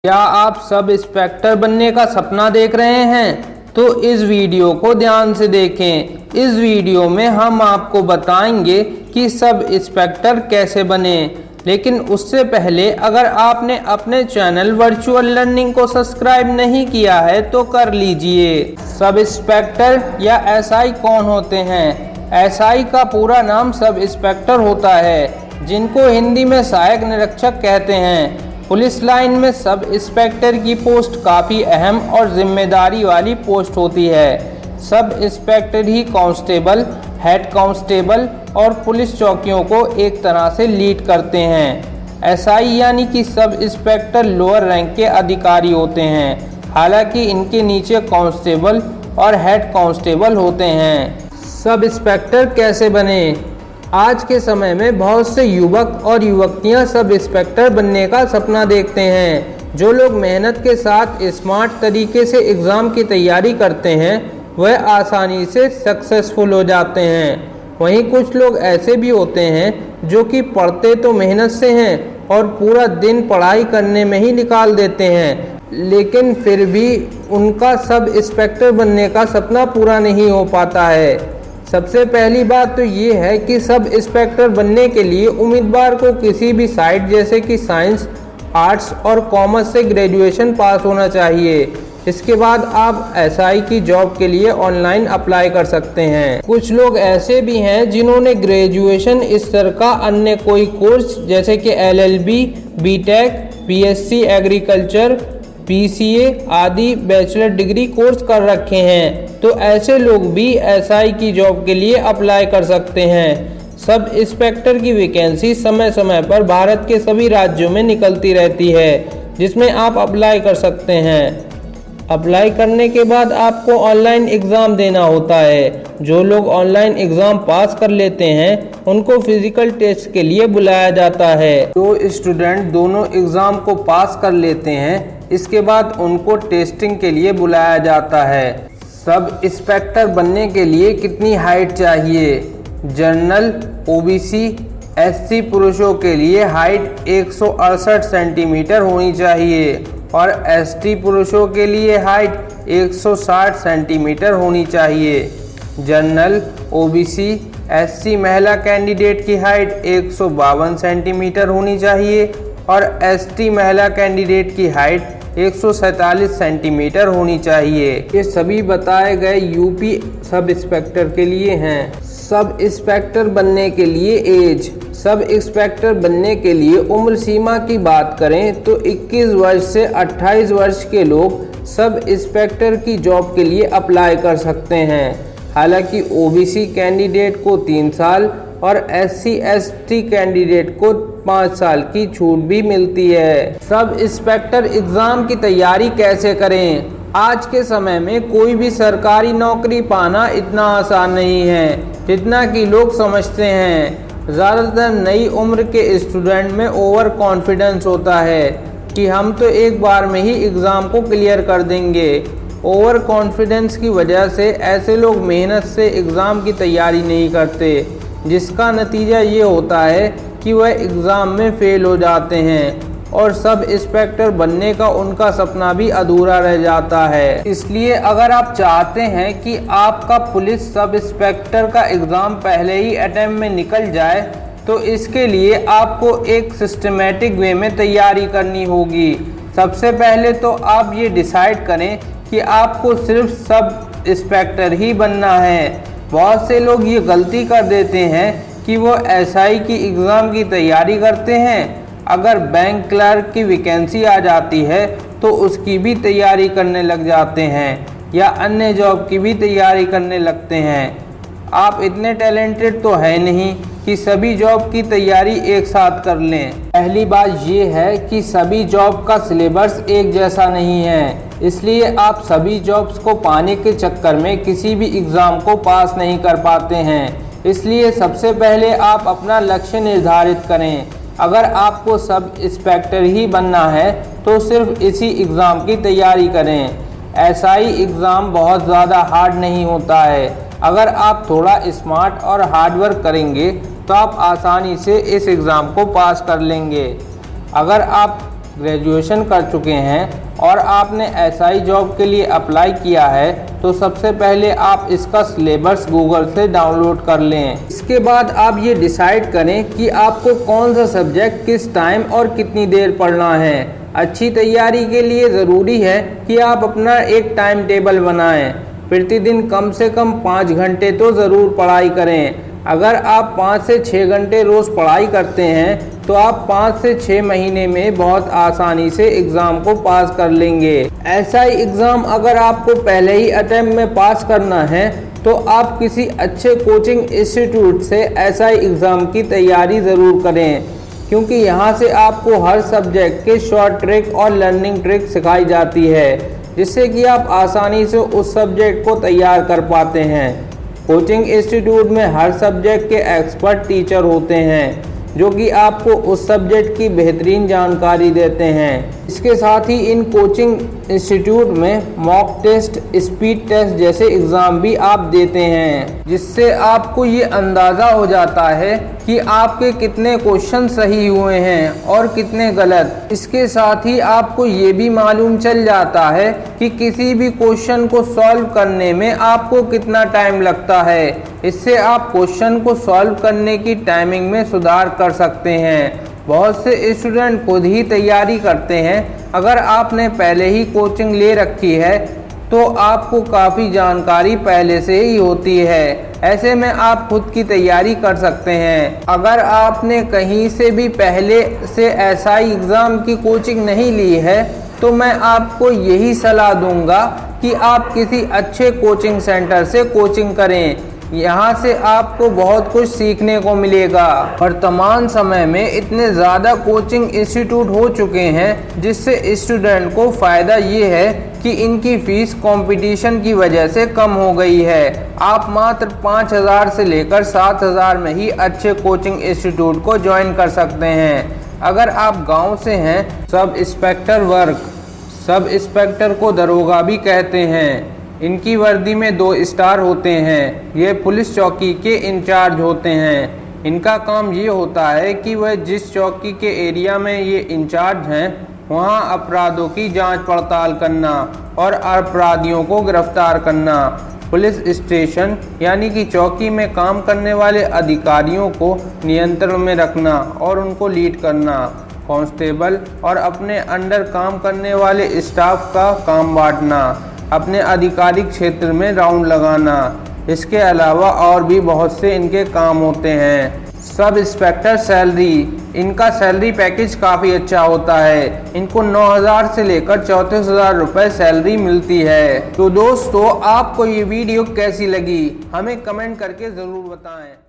क्या आप sub inspector बनने का सपना देख रहे हैं? तो इस वीडियो को ध्यान से देखें। इस वीडियो में हम आपको बताएंगे कि सब इंस्पेक्टर कैसे बने। लेकिन उससे पहले अगर आपने अपने चैनल वर्चुअल लर्निंग को सब्सक्राइब नहीं किया है तो कर लीजिए। सब इंस्पेक्टर या एसआई कौन होते हैं? एसआई का पूरा नाम सब इंस्पेक्टर होता है, जिनको हिंदी में सहायक निरीक्षक कहते हैं। पुलिस लाइन में सब इंस्पेक्टर की पोस्ट काफ़ी अहम और जिम्मेदारी वाली पोस्ट होती है। सब इंस्पेक्टर ही कांस्टेबल, हेड कांस्टेबल और पुलिस चौकियों को एक तरह से लीड करते हैं। एसआई यानी कि सब इंस्पेक्टर लोअर रैंक के अधिकारी होते हैं, हालांकि इनके नीचे कांस्टेबल और हेड कांस्टेबल होते हैं। सब इंस्पेक्टर कैसे बने? आज के समय में बहुत से युवक और युवतियां सब इंस्पेक्टर बनने का सपना देखते हैं। जो लोग मेहनत के साथ स्मार्ट तरीके से एग्ज़ाम की तैयारी करते हैं वह आसानी से सक्सेसफुल हो जाते हैं। वहीं कुछ लोग ऐसे भी होते हैं जो कि पढ़ते तो मेहनत से हैं और पूरा दिन पढ़ाई करने में ही निकाल देते हैं, लेकिन फिर भी उनका सब इंस्पेक्टर बनने का सपना पूरा नहीं हो पाता है। सबसे पहली बात तो ये है कि सब इंस्पेक्टर बनने के लिए उम्मीदवार को किसी भी साइट जैसे कि साइंस, आर्ट्स और कॉमर्स से ग्रेजुएशन पास होना चाहिए। इसके बाद आप एसआई की जॉब के लिए ऑनलाइन अप्लाई कर सकते हैं। कुछ लोग ऐसे भी हैं जिन्होंने ग्रेजुएशन स्तर का अन्य कोई कोर्स जैसे कि LLB, BTech, BSc agriculture, PCA आदि बैचलर डिग्री कोर्स कर रखे हैं, तो ऐसे लोग भी एसआई की जॉब के लिए अप्लाई कर सकते हैं। सब इंस्पेक्टर की वैकेंसी समय समय पर भारत के सभी राज्यों में निकलती रहती है, जिसमें आप अप्लाई कर सकते हैं। अप्लाई करने के बाद आपको ऑनलाइन एग्ज़ाम देना होता है। जो लोग ऑनलाइन एग्ज़ाम पास कर लेते हैं उनको फिजिकल टेस्ट के लिए बुलाया जाता है। जो स्टूडेंट दोनों एग्ज़ाम को पास कर लेते हैं इसके बाद उनको टेस्टिंग के लिए बुलाया जाता है। सब इंस्पेक्टर बनने के लिए कितनी हाइट चाहिए? जनरल, ओबीसी, एससी पुरुषों के लिए हाइट 168 सेंटीमीटर होनी चाहिए और एसटी पुरुषों के लिए हाइट 160 सेंटीमीटर होनी चाहिए। जनरल, ओबीसी, एससी महिला कैंडिडेट की हाइट 152 सेंटीमीटर होनी चाहिए और एसटी महिला कैंडिडेट की हाइट 147 सेंटीमीटर होनी चाहिए। ये सभी बताए गए यूपी सब इंस्पेक्टर के लिए हैं। सब इंस्पेक्टर बनने के लिए एज। सब इंस्पेक्टर बनने के लिए उम्र सीमा की बात करें तो 21 वर्ष से 28 वर्ष के लोग सब इंस्पेक्टर की जॉब के लिए अप्लाई कर सकते हैं। हालांकि ओबीसी कैंडिडेट को 3 साल और एससी एसटी कैंडिडेट को 5 साल की छूट भी मिलती है। सब इंस्पेक्टर एग्ज़ाम की तैयारी कैसे करें? आज के समय में कोई भी सरकारी नौकरी पाना इतना आसान नहीं है जितना कि लोग समझते हैं। ज़्यादातर नई उम्र के स्टूडेंट में ओवर कॉन्फिडेंस होता है कि हम तो एक बार में ही एग्ज़ाम को क्लियर कर देंगे। ओवर कॉन्फिडेंस की वजह से ऐसे लोग मेहनत से एग्ज़ाम की तैयारी नहीं करते, जिसका नतीजा ये होता है कि वह एग्ज़ाम में फ़ेल हो जाते हैं और सब इंस्पेक्टर बनने का उनका सपना भी अधूरा रह जाता है। इसलिए अगर आप चाहते हैं कि आपका पुलिस सब इंस्पेक्टर का एग्ज़ाम पहले ही अटेम्प्ट में निकल जाए तो इसके लिए आपको एक सिस्टमेटिक वे में तैयारी करनी होगी। सबसे पहले तो आप ये डिसाइड करें कि आपको सिर्फ सब इंस्पेक्टर ही बनना है। बहुत से लोग ये गलती कर देते हैं कि वो एसआई की एग्ज़ाम की तैयारी करते हैं, अगर बैंक क्लर्क की वैकेंसी आ जाती है तो उसकी भी तैयारी करने लग जाते हैं या अन्य जॉब की भी तैयारी करने लगते हैं। आप इतने टैलेंटेड तो है नहीं कि सभी जॉब की तैयारी एक साथ कर लें। पहली बात ये है कि सभी जॉब का सिलेबस एक जैसा नहीं है, इसलिए आप सभी जॉब्स को पाने के चक्कर में किसी भी एग्ज़ाम को पास नहीं कर पाते हैं। इसलिए सबसे पहले आप अपना लक्ष्य निर्धारित करें। अगर आपको सब इंस्पेक्टर ही बनना है तो सिर्फ इसी एग्ज़ाम की तैयारी करें। एसआई एग्ज़ाम बहुत ज़्यादा हार्ड नहीं होता है। अगर आप थोड़ा स्मार्ट और हार्ड वर्क करेंगे तो आप आसानी से इस एग्ज़ाम को पास कर लेंगे। अगर आप ग्रेजुएशन कर चुके हैं और आपने एसआई जॉब के लिए अप्लाई किया है तो सबसे पहले आप इसका सिलेबस गूगल से डाउनलोड कर लें। इसके बाद आप ये डिसाइड करें कि आपको कौन सा सब्जेक्ट किस टाइम और कितनी देर पढ़ना है। अच्छी तैयारी के लिए ज़रूरी है कि आप अपना एक टाइम टेबल बनाएं। प्रतिदिन कम से कम 5 घंटे तो ज़रूर पढ़ाई करें। अगर आप 5 से 6 घंटे रोज़ पढ़ाई करते हैं तो आप 5 से 6 महीने में बहुत आसानी से एग्ज़ाम को पास कर लेंगे। ऐसा ही एग्ज़ाम अगर आपको पहले ही अटेम्प्ट में पास करना है तो आप किसी अच्छे कोचिंग इंस्टीट्यूट से ऐसा ही एग्ज़ाम की तैयारी ज़रूर करें, क्योंकि यहाँ से आपको हर सब्जेक्ट के शॉर्ट ट्रिक और लर्निंग ट्रिक सिखाई जाती है, जिससे कि आप आसानी से उस सब्जेक्ट को तैयार कर पाते हैं। कोचिंग इंस्टीट्यूट में हर सब्जेक्ट के एक्सपर्ट टीचर होते हैं जो कि आपको उस सब्जेक्ट की बेहतरीन जानकारी देते हैं। इसके साथ ही इन कोचिंग इंस्टीट्यूट में मॉक टेस्ट, स्पीड टेस्ट जैसे एग्ज़ाम भी आप देते हैं, जिससे आपको ये अंदाज़ा हो जाता है कि आपके कितने क्वेश्चन सही हुए हैं और कितने गलत। इसके साथ ही आपको ये भी मालूम चल जाता है कि किसी भी क्वेश्चन को सॉल्व करने में आपको कितना टाइम लगता है। इससे आप क्वेश्चन को सॉल्व करने की टाइमिंग में सुधार कर सकते हैं। बहुत से स्टूडेंट खुद ही तैयारी करते हैं। अगर आपने पहले ही कोचिंग ले रखी है तो आपको काफ़ी जानकारी पहले से ही होती है। ऐसे में आप खुद की तैयारी कर सकते हैं। अगर आपने कहीं से भी पहले से एसआई एग्ज़ाम की कोचिंग नहीं ली है तो मैं आपको यही सलाह दूंगा कि आप किसी अच्छे कोचिंग सेंटर से कोचिंग करें। यहाँ से आपको बहुत कुछ सीखने को मिलेगा। वर्तमान समय में इतने ज़्यादा कोचिंग इंस्टीट्यूट हो चुके हैं जिससे स्टूडेंट को फ़ायदा ये है कि इनकी फ़ीस कंपटीशन की वजह से कम हो गई है। आप मात्र 5,000 से लेकर 7,000 में ही अच्छे कोचिंग इंस्टीट्यूट को ज्वाइन कर सकते हैं। अगर आप गाँव से हैं, sub inspector work, sub inspector को दरोगा भी कहते हैं। इनकी वर्दी में 2 स्टार होते हैं। ये पुलिस चौकी के इंचार्ज होते हैं। इनका काम ये होता है कि वह जिस चौकी के एरिया में ये इंचार्ज हैं वहाँ अपराधों की जांच पड़ताल करना और अपराधियों को गिरफ्तार करना। पुलिस स्टेशन यानी कि चौकी में काम करने वाले अधिकारियों को नियंत्रण में रखना और उनको लीड करना। कांस्टेबल और अपने अंडर काम करने वाले स्टाफ का काम बांटना, अपने आधिकारिक क्षेत्र में राउंड लगाना। इसके अलावा और भी बहुत से इनके काम होते हैं। सब इंस्पेक्टर सैलरी, इनका सैलरी पैकेज काफ़ी अच्छा है। इनको 9,000 से लेकर 34,000 रुपये सैलरी मिलती है। तो दोस्तों, आपको ये वीडियो कैसी लगी हमें कमेंट करके ज़रूर बताएं।